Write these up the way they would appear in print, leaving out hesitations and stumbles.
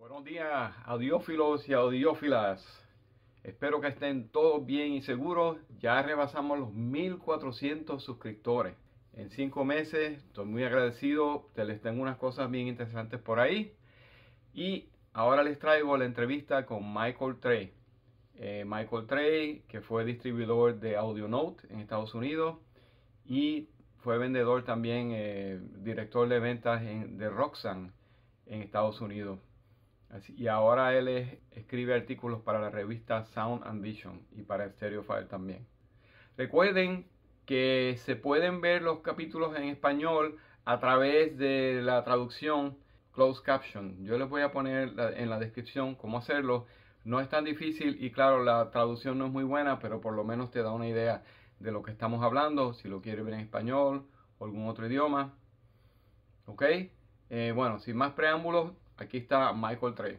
Buenos días, audiófilos y audiófilas. Espero que estén todos bien y seguros. Ya rebasamos los 1400 suscriptores. En 5 meses, estoy muy agradecido. Les tengo unas cosas bien interesantes por ahí. Y ahora les traigo la entrevista con Michael Trei. Michael Trei, que fue distribuidor de AudioNote en Estados Unidos y fue vendedor también, director de ventas de Roxanne en Estados Unidos. Y ahora él escribe artículos para la revista Sound and Vision y para Stereophile también. Recuerden que se pueden ver los capítulos en español a través de la traducción closed caption. Yo les voy a poner en la descripción cómo hacerlo. No es tan difícil y claro, la traducción no es muy buena, pero por lo menos te da una idea de lo que estamos hablando, si lo quieres ver en español o algún otro idioma. ¿Ok? Bueno, sin más preámbulos, aquí está Michael Trei.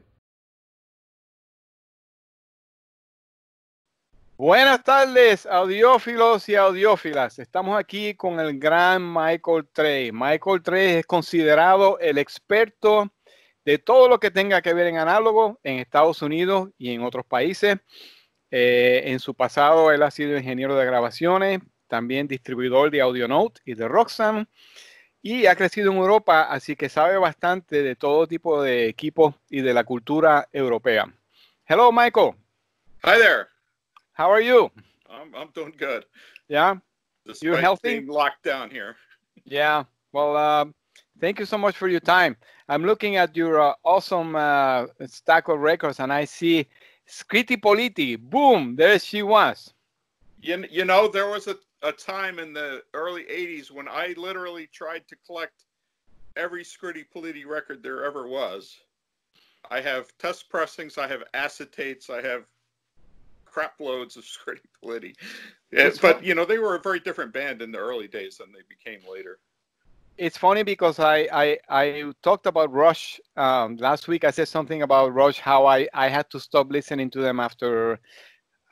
Buenas tardes, audiófilos y audiófilas. Estamos aquí con el gran Michael Trei. Michael Trei es considerado el experto de todo lo que tenga que ver en análogo en Estados Unidos y en otros países. En su pasado, él ha sido ingeniero de grabaciones, también distribuidor de AudioNote y de Roxanne, y ha crecido en Europa, así que sabe bastante de todo tipo de equipos y de la cultura europea. Hello, Michael. Hi there. How are you? I'm doing good. Yeah? Despite You're healthy? being locked down here. Yeah. Well, thank you so much for your time. I'm looking at your awesome stack of records, and I see Scritti Politi. Boom! There she was. You know, there was a time in the early 80s when I literally tried to collect every Scritti Politi record there ever was. I have test pressings, I have acetates, I have crap loads of Scritti Politi. Yeah, but, you know, they were a very different band in the early days than they became later. It's funny because I talked about Rush last week. I said something about Rush, how I had to stop listening to them after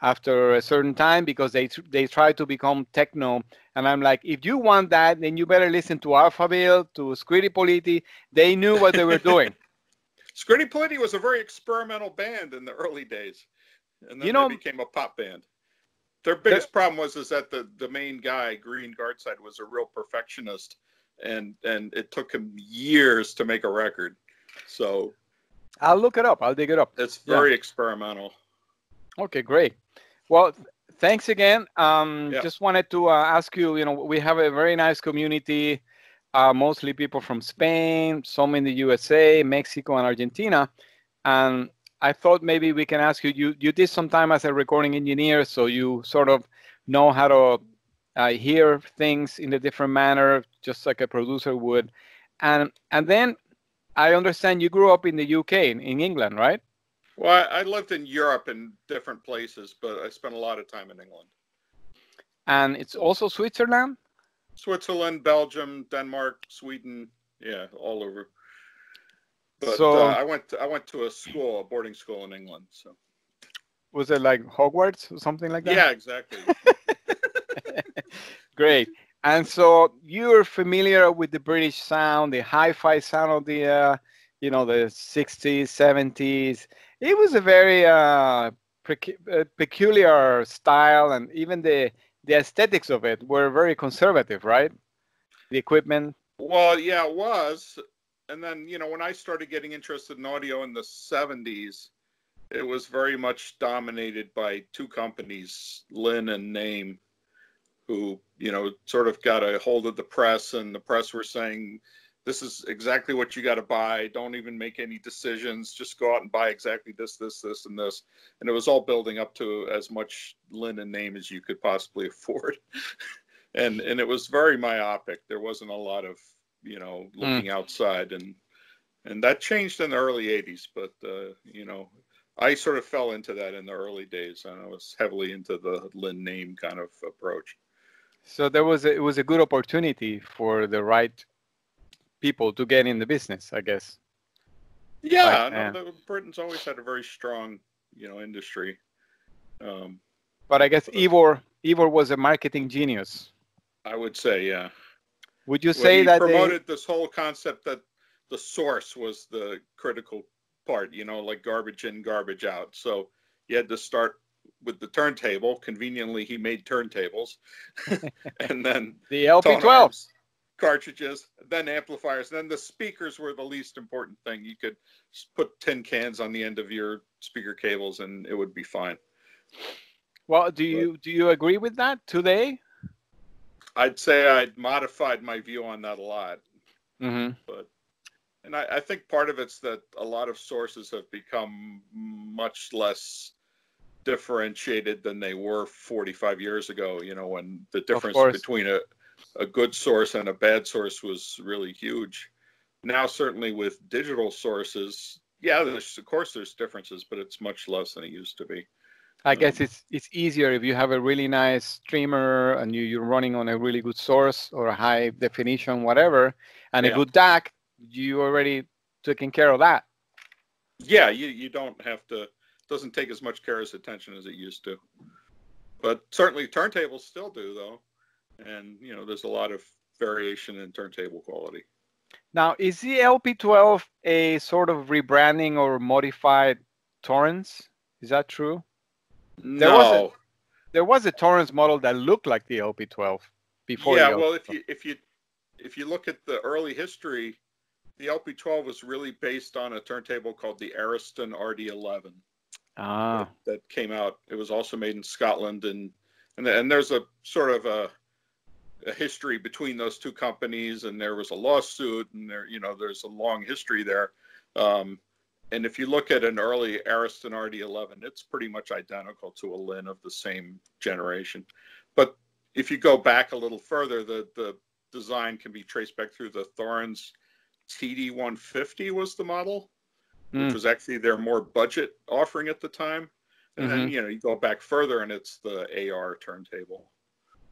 a certain time because they try to become techno. And I'm like, if you want that, then you better listen to Alphaville, to Scritti Politi. They knew what they were doing. Scritti Politi was a very experimental band in the early days. And then they became a pop band. Their biggest problem was that the main guy, Green Gartside, was a real perfectionist, and it took him years to make a record. So I'll look it up. I'll dig it up. It's very experimental. Okay, great. Well, thanks again. Just wanted to ask you, we have a very nice community, mostly people from Spain, some in the USA, Mexico, and Argentina. And I thought maybe we can ask you, you did some time as a recording engineer, so you sort of know how to hear things in a different manner, just like a producer would. And then I understand you grew up in the UK, in England, right? Well, I lived in Europe in different places, but I spent a lot of time in England. And it's also Switzerland? Switzerland, Belgium, Denmark, Sweden, yeah, all over. But I went to a boarding school in England. So was it like Hogwarts or something like that? Yeah, exactly. Great. And so you're familiar with the British sound, the hi-fi sound of the the 60s, 70s. It was a very peculiar style, and even the aesthetics of it were very conservative, right? The equipment. Well, yeah, it was. And then, when I started getting interested in audio in the 70s, it was very much dominated by two companies, Linn and Naim, who, sort of got a hold of the press, and the press were saying, this is exactly what you got to buy. Don't even make any decisions. Just go out and buy exactly this, this, this, and this. And it was all building up to as much Linn and Naim as you could possibly afford. and it was very myopic. There wasn't a lot of looking outside, and that changed in the early 80s, but I sort of fell into that in the early days, and I was heavily into the Linn Naim kind of approach. So it was a good opportunity for the right people to get in the business, I guess. Yeah, Britain's always had a very strong industry. But I guess Ivor was a marketing genius. I would say, yeah. Would you say that he promoted this whole concept that the source was the critical part, you know, like garbage in, garbage out. So you had to start with the turntable. Conveniently, he made turntables, and then the tone LP12 arms, cartridges, then amplifiers. Then the speakers were the least important thing. You could put tin cans on the end of your speaker cables, and it would be fine. Well, do you agree with that today? I'd say I'd modified my view on that a lot. Mm-hmm. And I think part of it's that a lot of sources have become much less differentiated than they were 45 years ago, you know, when the difference between a good source and a bad source was really huge. Now, certainly with digital sources, yeah, of course there's differences, but it's much less than it used to be. I guess it's easier if you have a really nice streamer and you're running on a really good source or a high definition, whatever, and a good DAC, you already taken care of that. Yeah, you don't have to, it doesn't take as much care as attention as it used to. But certainly turntables still do, though. And, you know, there's a lot of variation in turntable quality. Now, is the LP12 a sort of rebranding or modified Torrens? Is that true? No. There was a Torrens model that looked like the LP12 before. Yeah, well, if you look at the early history, the LP12 was really based on a turntable called the Ariston RD11. That came out. It was also made in Scotland, and there's a sort of a history between those two companies, and there was a lawsuit, and there's a long history there. And if you look at an early Ariston RD11, it's pretty much identical to a Linn of the same generation. But if you go back a little further, the design can be traced back through the Thorns TD150 was the model, which was actually their more budget offering at the time. And then, you go back further, and it's the AR turntable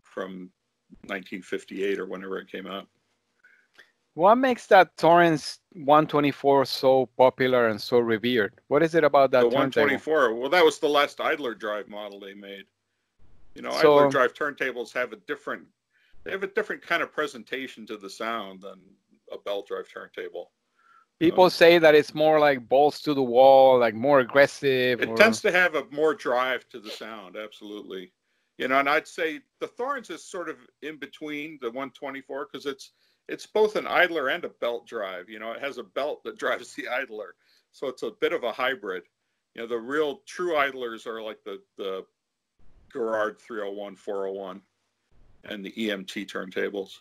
from 1958 or whenever it came out. What makes that Torrens 124 so popular and so revered? What is it about that turntable? The 124, well, that was the last idler drive model they made. You know, idler drive turntables have a different kind of presentation to the sound than a belt drive turntable. People say that it's more like balls to the wall, like more aggressive. It tends to have a more drive to the sound, absolutely. You know, and I'd say the Thorns is sort of in between the 124 because it's both an idler and a belt drive. You know, it has a belt that drives the idler, so it's a bit of a hybrid. You know, the real true idlers are like the Gerard 301, 401, and the EMT turntables.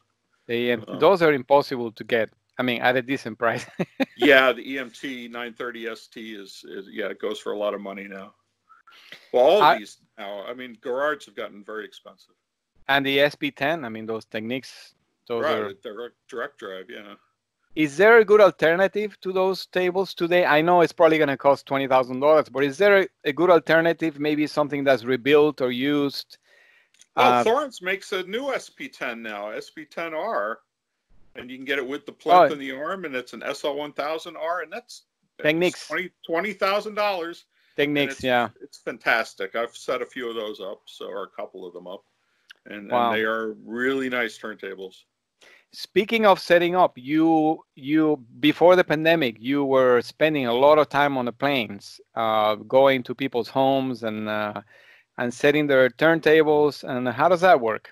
Those are impossible to get. I mean, at a decent price. Yeah, the EMT 930 ST is it goes for a lot of money now. Well, all of these now, I mean, Gerards have gotten very expensive. And the SP10, I mean, those techniques, those are direct drive, yeah. Is there a good alternative to those tables today? I know it's probably going to cost $20,000, but is there a good alternative, maybe something that's rebuilt or used? Well, Thorns makes a new SP10 now, SP10R, and you can get it with the plinth and the arm, and it's an SL1000R, and that's Techniques. $20,000. Techniques, yeah. It's fantastic. I've set a few of those up, or a couple of them up, and they are really nice turntables. Speaking of setting up, you before the pandemic, you were spending a lot of time on the planes, going to people's homes and setting their turntables. And how does that work?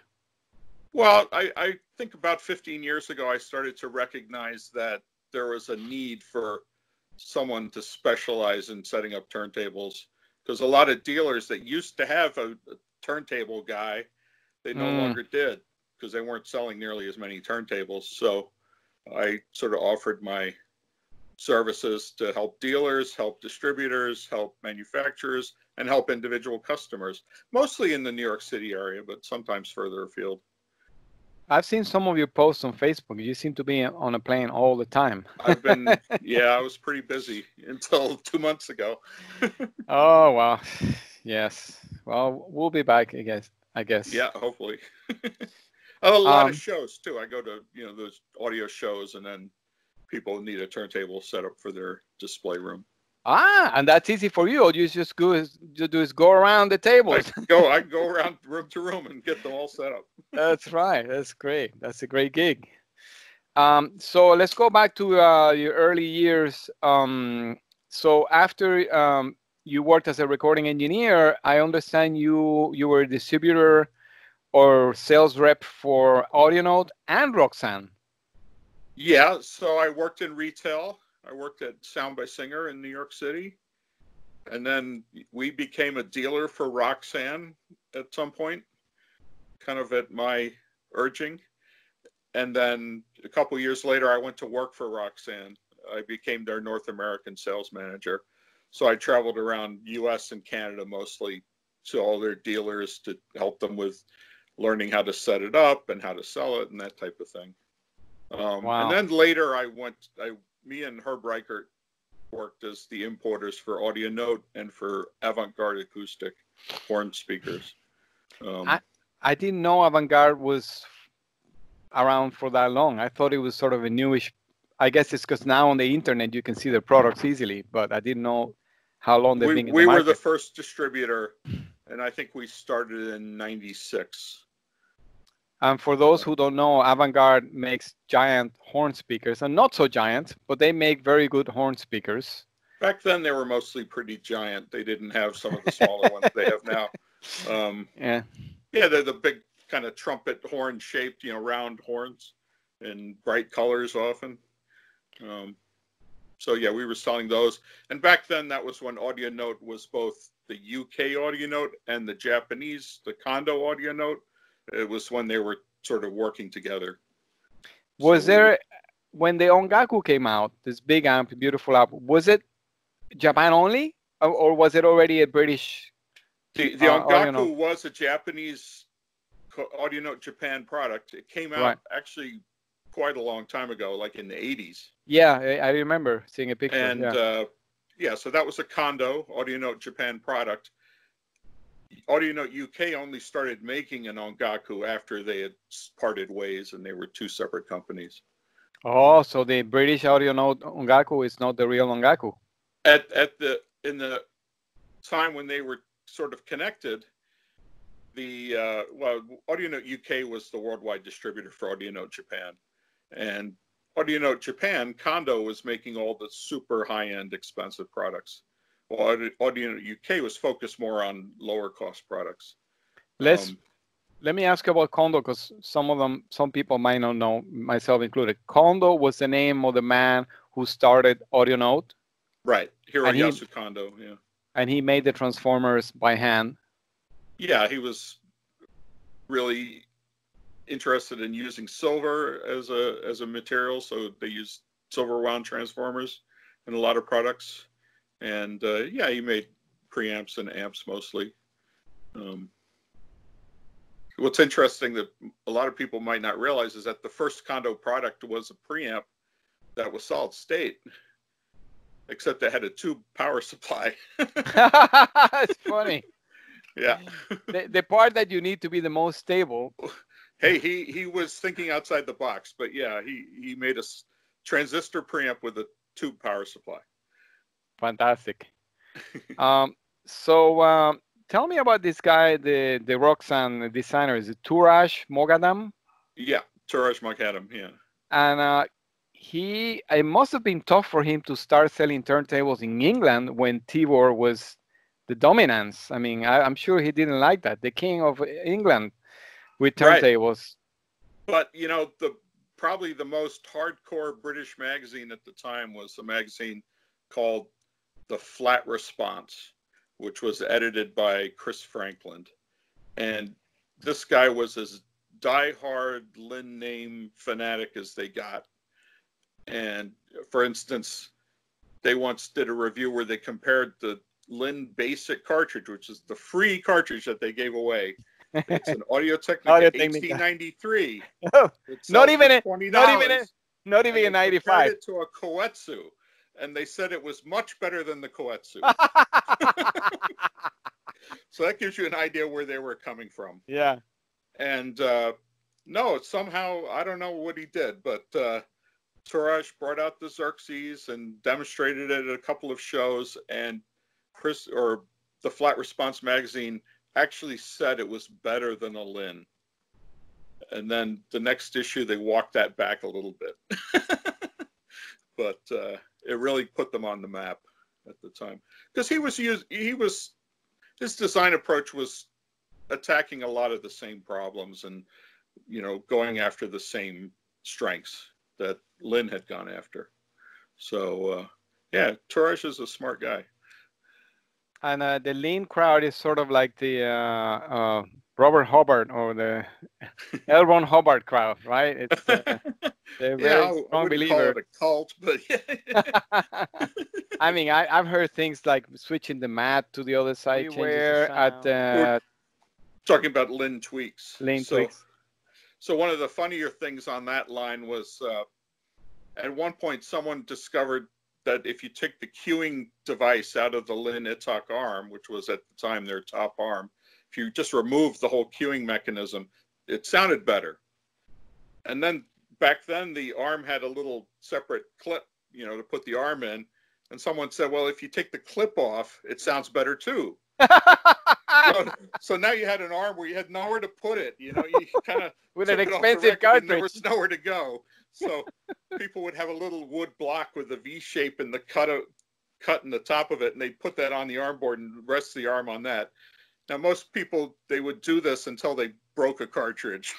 Well, I think about 15 years ago, I started to recognize that there was a need for someone to specialize in setting up turntables, because a lot of dealers that used to have a turntable guy, they no longer did, because they weren't selling nearly as many turntables. So I sort of offered my services to help dealers, help distributors, help manufacturers, and help individual customers, mostly in the New York City area, but sometimes further afield. I've seen some of your posts on Facebook. You seem to be on a plane all the time. I was pretty busy until 2 months ago. Oh, wow. Yes. Well, we'll be back, I guess. Yeah, hopefully. A lot of shows too. I go to, those audio shows, and then people need a turntable set up for their display room. And that's easy for you. All you just go around the tables. I can go around room to room and get them all set up. That's right. That's great. That's a great gig. So let's go back to your early years. So after you worked as a recording engineer, I understand you were a distributor or sales rep for AudioNote and Roxanne. Yeah, so I worked in retail. I worked at Sound by Singer in New York City. And then we became a dealer for Roxanne at some point, kind of at my urging. And then a couple years later, I went to work for Roxanne. I became their North American sales manager. So I traveled around US and Canada mostly to all their dealers to help them with learning how to set it up and how to sell it and that type of thing. Wow. And then later me and Herb Reichert worked as the importers for AudioNote and for Avant-Garde acoustic horn speakers. I didn't know Avant-Garde was around for that long. I thought it was sort of a newish. I guess it's because now on the internet you can see their products easily, but I didn't know how long they've been in the market. We were the first distributor, and I think we started in '96. And for those who don't know, Avant-Garde makes giant horn speakers, and not so giant, but they make very good horn speakers. Back then, they were mostly pretty giant. They didn't have some of the smaller ones they have now. Yeah, they're the big kind of trumpet horn shaped, round horns in bright colors often. So yeah, we were selling those. And back then, that was when AudioNote was both the UK AudioNote and the Japanese, the Kondo AudioNote. It was when they were sort of working together. Was there, when the Ongaku came out, this big amp, beautiful amp, was it Japan only, or was it already a British? The Ongaku was a Japanese AudioNote Japan product. It came out actually quite a long time ago, like in the 80s. Yeah, I remember seeing a picture. And so that was a Kondo AudioNote Japan product. AudioNote UK only started making an Ongaku after they had parted ways, and they were two separate companies. Oh, so the British AudioNote Ongaku is not the real Ongaku. In the time when they were sort of connected, AudioNote UK was the worldwide distributor for AudioNote Japan, and AudioNote Japan, Kondo, was making all the super high-end expensive products. Well, AudioNote UK was focused more on lower-cost products. Let me ask you about Kondo, because some people might not know, myself included. Kondo was the name of the man who started AudioNote. Right, Hiroyasu Kondo, yeah. And he made the transformers by hand. Yeah, he was really interested in using silver as a material, so they used silver wound transformers in a lot of products. And he made preamps and amps mostly. What's interesting that a lot of people might not realize is that the first Kondo product was a preamp that was solid state, except it had a tube power supply. That's funny. Yeah. The part that you need to be the most stable. Hey, he was thinking outside the box, but yeah, he made a transistor preamp with a tube power supply. Fantastic. So tell me about this guy, the Roxanne designer. Is it Touraj Moghadam? Yeah, Touraj Moghadam, yeah. And it must have been tough for him to start selling turntables in England when Tibor was the dominance. I mean, I'm sure he didn't like that. The king of England with turntables. Right. But, probably the most hardcore British magazine at the time was a magazine called The Flat Response, which was edited by Chris Franklin. And this guy was as diehard Linn Naim fanatic as they got. And for instance, they once did a review where they compared the Linn Basic cartridge, which is the free cartridge that they gave away. It's an Audio-Technica 1893. Not even a 95. Compared it to a Koetsu, and they said it was much better than the Koetsu. So that gives you an idea where they were coming from. Yeah. And no, somehow, I don't know what he did, but Touraj brought out the Xerxes and demonstrated it at a couple of shows, and the Flat Response magazine actually said it was better than a Linn. And then the next issue, they walked that back a little bit. But it really put them on the map. at the time, because his design approach was attacking a lot of the same problems and, going after the same strengths that Linn had gone after. So, yeah, Torres is a smart guy. And the Linn crowd is sort of like the Robert Hubbard or the L. Ron Hubbard crowd, right? It's they're very strong believers. Call it a cult, but yeah. I mean, I've heard things like switching the mat to the other side. We were at talking about Linn tweaks. Tweaks. So one of the funnier things on that line was at one point someone discovered that if you take the cueing device out of the Linn Itak arm, which was at the time their top arm, if you just remove the whole cueing mechanism, it sounded better. And then back then the arm had a little separate clip, to put the arm in. And someone said, well, if you take the clip off, it sounds better too. So now you had an arm where you had nowhere to put it. You kind of with an expensive cartridge. There was nowhere to go. So people would have a little wood block with a V shape in the cut in the top of it, and they'd put that on the arm board and rest the arm on that. Now, most people, they would do this until they broke a cartridge.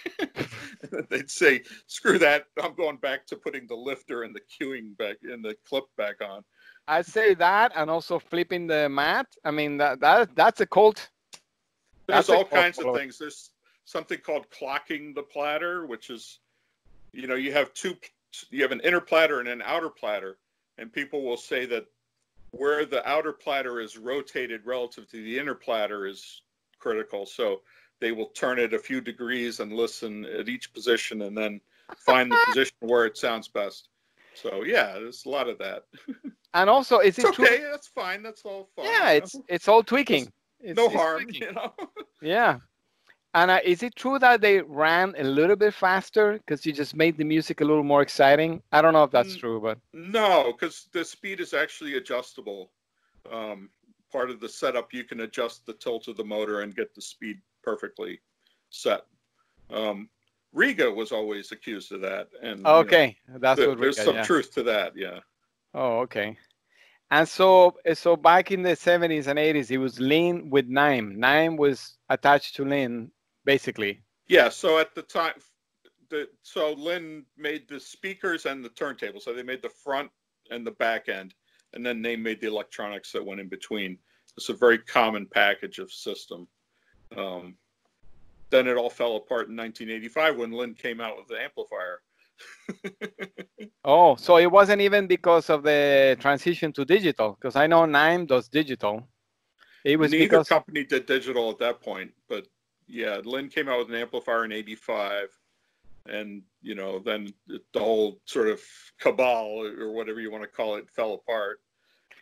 They'd say, screw that, I'm going back to putting the lifter and the cueing back and the clip back on. I'd say that, and also flipping the mat. I mean, that's a cult. There's all kinds of things. There's something called clocking the platter, which is, you have an inner platter and an outer platter, and people will say that where the outer platter is rotated relative to the inner platter is critical. So they will turn it a few degrees and listen at each position and then find the position where it sounds best. So yeah, there's a lot of that. And also, is it true? Okay, that's fine. That's all fine. Yeah, it's all tweaking. It's harm, tweaking. Yeah. And is it true that they ran a little bit faster because you just made the music a little more exciting? I don't know if that's true, but no, because the speed is actually adjustable. Part of the setup, you can adjust the tilt of the motor and get the speed perfectly set. Riga was always accused of that, and okay, that's what there's some truth to that. Yeah. Oh, okay. And so back in the 70s and 80s, it was Linn with Naim. Naim was attached to Linn, basically. Yeah. So at the time, so Linn made the speakers and the turntable. So they made the front and the back end, and then they made the electronics that went in between. It's a very common package of system. Then it all fell apart in 1985 when Linn came out with the amplifier. Oh, so it wasn't even because of the transition to digital, because I know Naim does digital. It was neither because company did digital at that point, but yeah, Linn came out with an amplifier in '85, and then the whole sort of cabal or whatever you want to call it fell apart.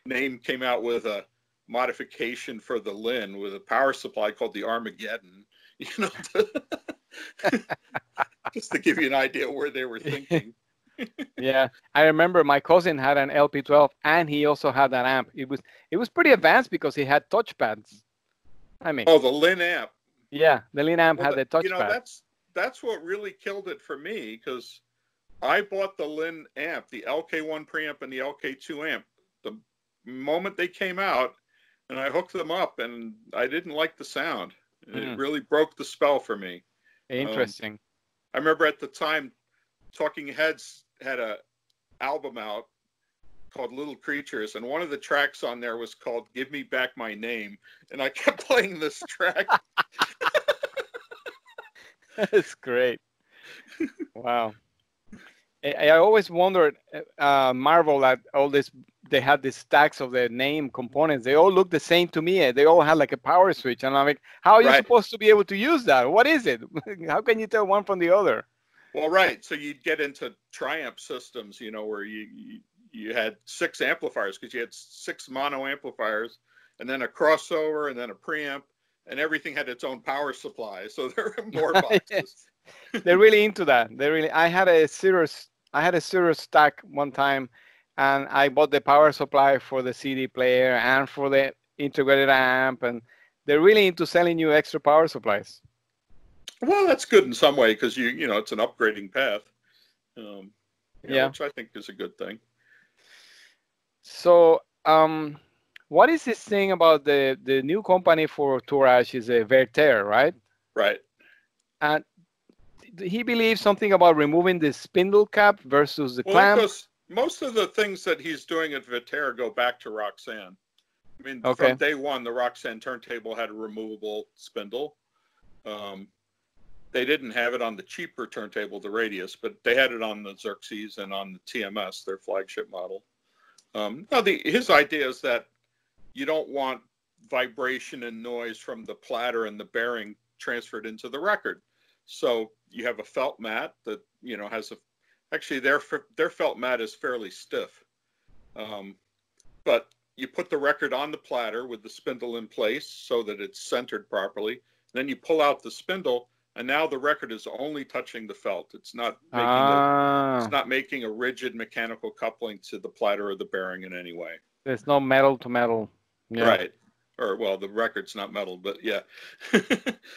Naim came out with a modification for the Linn with a power supply called the Armageddon. Just to give you an idea where they were thinking. Yeah, I remember my cousin had an LP12 and he also had that amp. It was pretty advanced because he had touchpads. I mean, the Linn amp. Yeah, the Linn amp had the touchpad. That's what really killed it for me, because I bought the Linn amp, the LK1 preamp and the LK2 amp, the moment they came out, and I hooked them up, and I didn't like the sound. It really broke the spell for me. Interesting. I remember at the time, Talking Heads had an album out called Little Creatures, and one of the tracks on there was called Give Me Back My Name, and I kept playing this track. That's great. Wow. I always wondered, marvel at all this. They had these stacks of the Naim components. They all look the same to me. They all had like a power switch. And I'm like, how are you supposed to be able to use that? What is it? How can you tell one from the other? Well, right. So you'd get into triamp systems, where you had 6 amplifiers, because you had 6 mono amplifiers, and then a crossover, and then a preamp, and everything had its own power supply. So there were more boxes. They're really into that. I had a Cirrus stack one time, and I bought the power supply for the CD player and for the integrated amp, and they're really into selling you extra power supplies. Well, that's good in some way, because it's an upgrading path. Yeah, which I think is a good thing. So What is this thing about the new company for Tourage is a Verter, right? Right. And he believes something about removing the spindle cap versus the Well, clamp. most of the things that he's doing at Verter go back to Roxanne. I mean, Okay. from day one, the Roxanne turntable had a removable spindle. They didn't have it on the cheaper turntable, the Radius, but they had it on the Xerxes and on the TMS, their flagship model. Now, his idea is that you don't want vibration and noise from the platter and the bearing transferred into the record. So you have a felt mat that, you know, has actually their felt mat is fairly stiff. But you put the record on the platter with the spindle in place so that it's centered properly. Then you pull out the spindle, and now the record is only touching the felt. It's not making a rigid mechanical coupling to the platter or the bearing in any way. There's no metal to metal. Yeah. Right. Or, well, the record's not metal, but yeah.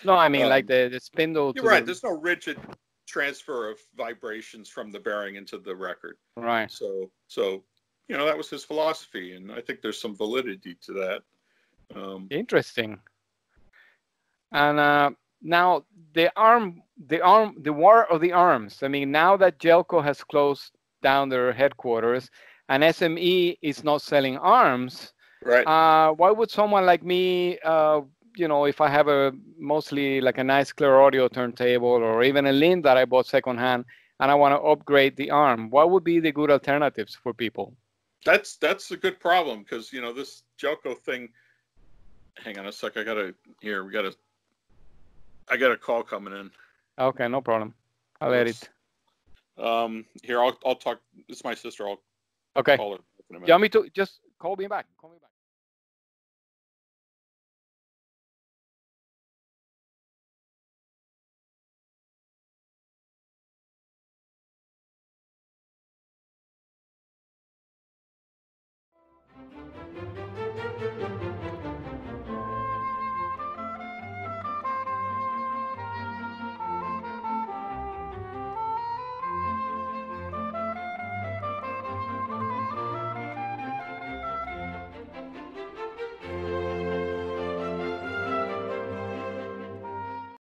No, I mean like the spindle. You're right. There's no rigid transfer of vibrations from the bearing into the record. Right. So you know, that was his philosophy, and I think there's some validity to that. Interesting. And now the war of the arms. I mean, now that Jelco has closed down their headquarters and SME is not selling arms, right? Why would someone like me, you know, if I have mostly like a nice clear audio turntable or even a Linn that I bought secondhand and I want to upgrade the arm, what would be the good alternatives for people? That's a good problem, because, you know, this Jelco thing. Hang on a sec. I got a call coming in. Okay, no problem. I'll edit. Here, I'll talk. It's my sister. I'll okay. call her in a minute. You want me to just call me back? Call me back.